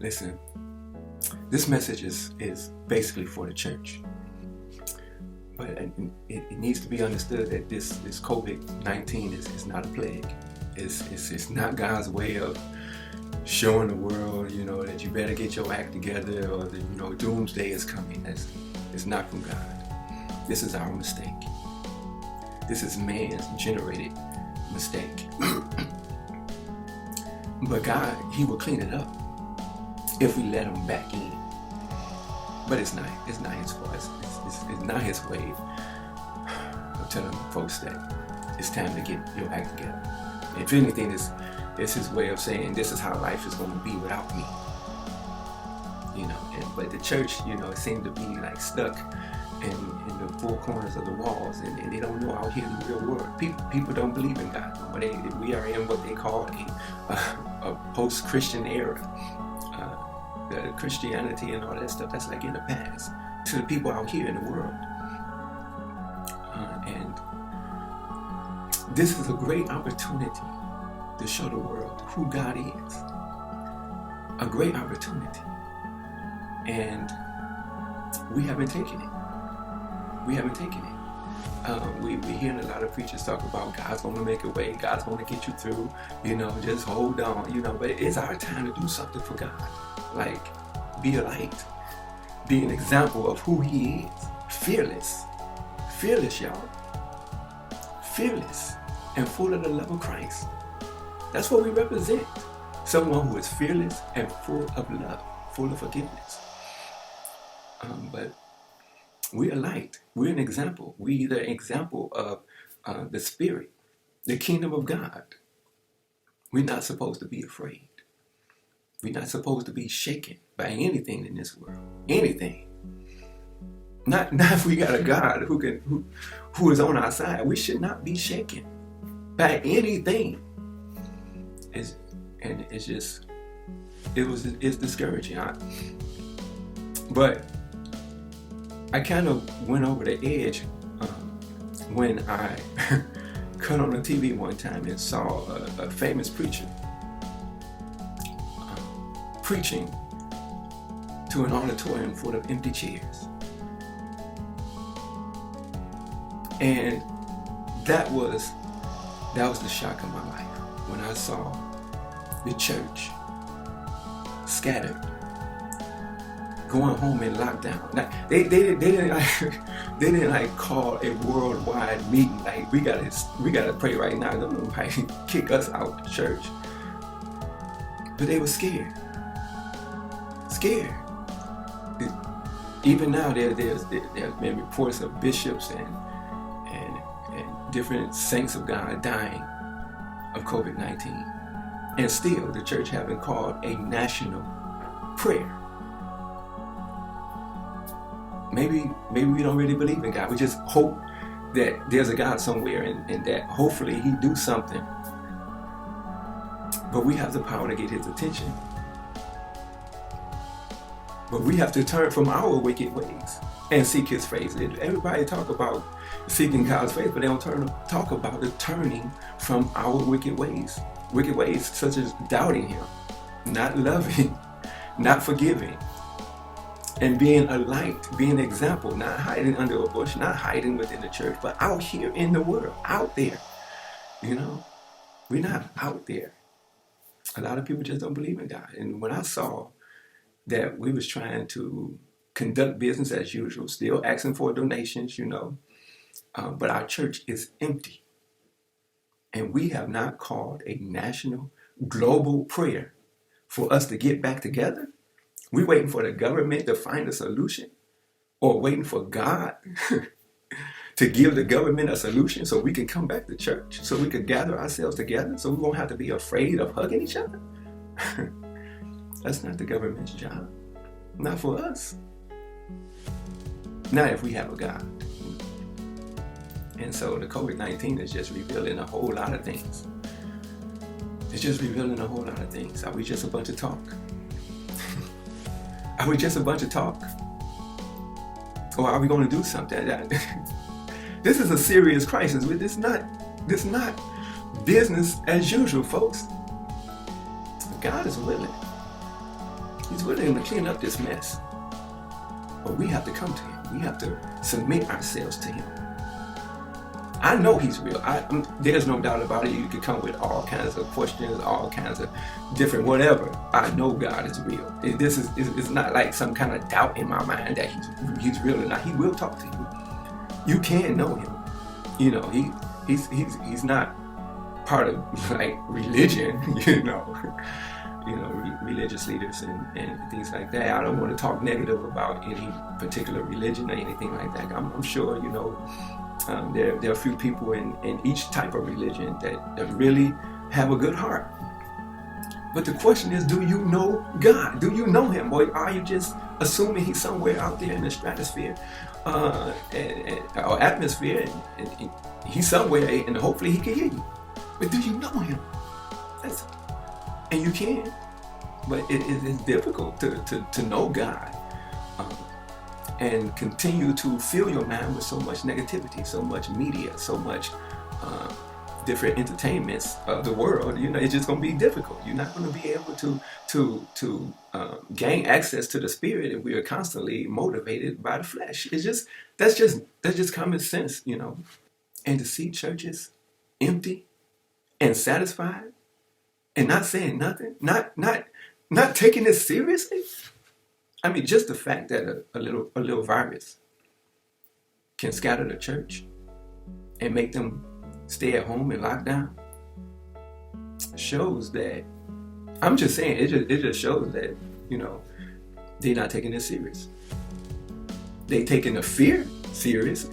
Listen, this message is basically for the church. But it needs to be understood that this COVID-19 is not a plague. It's not God's way of showing the world, that you better get your act together, or that, doomsday is coming. It's not from God. This is our mistake. This is man's generated mistake. But God, He will clean it up if we let Him back in. But it's not His fault. It's not His way of telling folks that it's time to get your act together. If anything, it's His way of saying this is how life is going to be without me. But the church, seems to be like stuck in the four corners of the walls, and they don't know out here in the real world. People don't believe in God. But we are in what they call a post-Christian era. The Christianity and all that stuff, that's like in the past to the people out here in the world. And this is a great opportunity to show the world who God is. A great opportunity. And we haven't taken it. We're hearing a lot of preachers talk about God's going to make a way, God's going to get you through, just hold on, but it's our time to do something for God. Like, be a light, be an example of who He is. Fearless, y'all. Fearless and full of the love of Christ. That's what we represent. Someone who is fearless and full of love, full of forgiveness. But we're a light. We're an example. We're the example of the Spirit, the kingdom of God. We're not supposed to be afraid. We're not supposed to be shaken by anything in this world. Anything. Not if we got a God who is on our side. We should not be shaken by anything. It's discouraging. But I kind of went over the edge when I cut on the TV one time and saw a famous preacher preaching to an auditorium full of empty chairs. And that was the shock of my life when I saw the church scattered, going home in lockdown. Now, they didn't like call a worldwide meeting like we gotta pray right now. Nobody kick us out the church. But they were scared. Even now, there's been reports of bishops and different saints of God dying of COVID-19, and still the church haven't called a national prayer. Maybe we don't really believe in God. We just hope that there's a God somewhere, and that hopefully He do something. But we have the power to get His attention. But we have to turn from our wicked ways and seek His face. Everybody talk about seeking God's face, but they don't talk about the turning from our wicked ways. Wicked ways such as doubting Him, not loving, not forgiving, and being a light, being an example, not hiding under a bush, not hiding within the church, but out here in the world, out there. We're not out there. A lot of people just don't believe in God. And when I saw that we was trying to conduct business as usual, still asking for donations, but our church is empty. And we have not called a national, global prayer for us to get back together. We're waiting for the government to find a solution, or waiting for God to give the government a solution so we can come back to church, so we can gather ourselves together, so we won't have to be afraid of hugging each other. That's not the government's job. Not for us. Not if we have a God. And so the COVID-19 is just revealing a whole lot of things. It's just revealing a whole lot of things. Are we just a bunch of talk? Are we just a bunch of talk? Or are we going to do something? This is a serious crisis. This is not business as usual, folks. God is willing. He's willing to clean up this mess. But we have to come to him. We have to submit ourselves to him. I know he's real. There's no doubt about it. You could come with all kinds of questions, all kinds of different whatever. I know God is real. It's not like some kind of doubt in my mind that he's real or not. He will talk to you. You can know him. You know, he's not part of like religion, religious leaders and things like that. I don't want to talk negative about any particular religion or anything like that. I'm sure, there are a few people in each type of religion that really have a good heart. But the question is, do you know God? Do you know him? Or are you just assuming he's somewhere out there in the stratosphere or atmosphere and he's somewhere and hopefully he can hear you? But do you know him? And you can. But it is difficult to know God and continue to fill your mind with so much negativity, so much media, so much different entertainments of the world. It's just going to be difficult. You're not going to be able to gain access to the Spirit if we are constantly motivated by the flesh. That's just common sense, And to see churches empty and satisfied and not saying nothing, not taking this seriously. I mean, just the fact that a little virus can scatter the church and make them stay at home and lock down shows that, I'm just saying, it just shows that, they're not taking this serious. They taking the fear serious.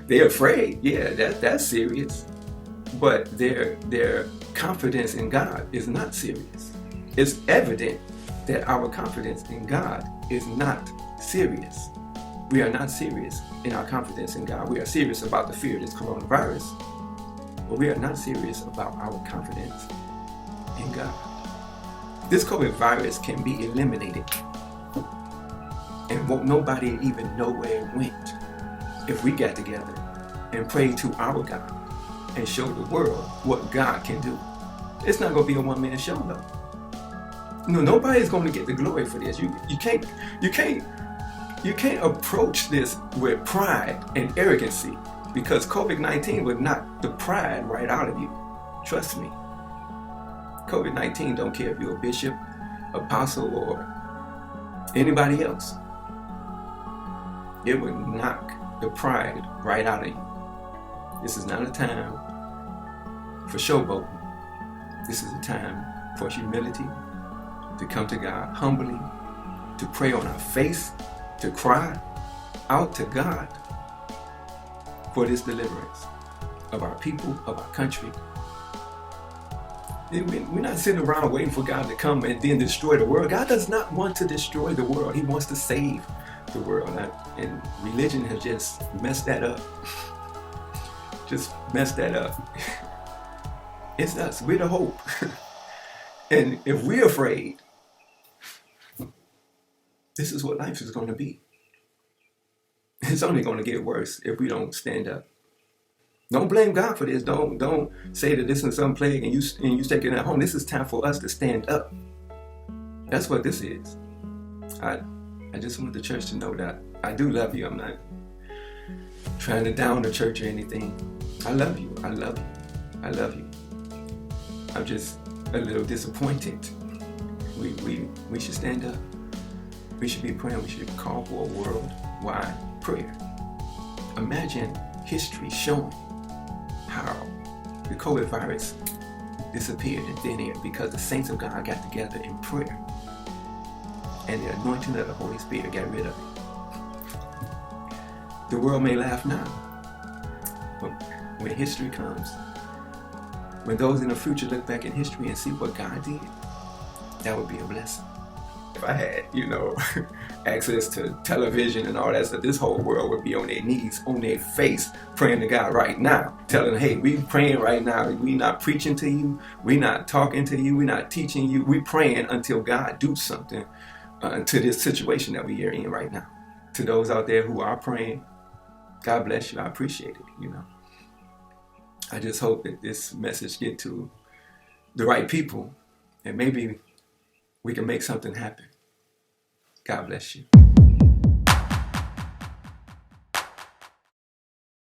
They're afraid, yeah, that's serious. But their confidence in God is not serious. It's evident that our confidence in God is not serious. We are not serious in our confidence in God. We are serious about the fear of this coronavirus, but we are not serious about our confidence in God. This COVID virus can be eliminated, and won't nobody even know where it went if we got together and pray to our God and show the world what God can do. It's not going to be a one-man show, though. No, nobody's going to get the glory for this. You can't approach this with pride and arrogancy, because COVID-19 would knock the pride right out of you. Trust me. COVID-19 don't care if you're a bishop, apostle, or anybody else. It would knock the pride right out of you. This is not a time for showboating. This is a time for humility, to come to God humbly, to pray on our face, to cry out to God for this deliverance of our people, of our country. We're not sitting around waiting for God to come and then destroy the world. God does not want to destroy the world. He wants to save the world. And religion has just messed that up. Just messed that up. It's us. We're the hope. And if we're afraid, this is what life is going to be. It's only going to get worse if we don't stand up. Don't blame God for this. Don't say that this is some plague and you take it at home. This is time for us to stand up. That's what this is. I just want the church to know that I do love you. I'm not trying to down the church or anything. I love you. I love you. I love you. I'm just a little disappointed. We should stand up. We should be praying. We should call for a worldwide prayer. Imagine history showing how the COVID virus disappeared in thin air because the saints of God got together in prayer, and the anointing of the Holy Spirit got rid of it. The world may laugh now, but when history comes, when those in the future look back in history and see what God did, that would be a blessing. If I had, access to television and all that stuff, this whole world would be on their knees, on their face, praying to God right now, telling them, hey, we praying right now. We not preaching to you. We not talking to you. We not teaching you. We praying until God do something to this situation that we are in right now. To those out there who are praying, God bless you. I appreciate it, I just hope that this message get to the right people, and maybe we can make something happen. God bless you.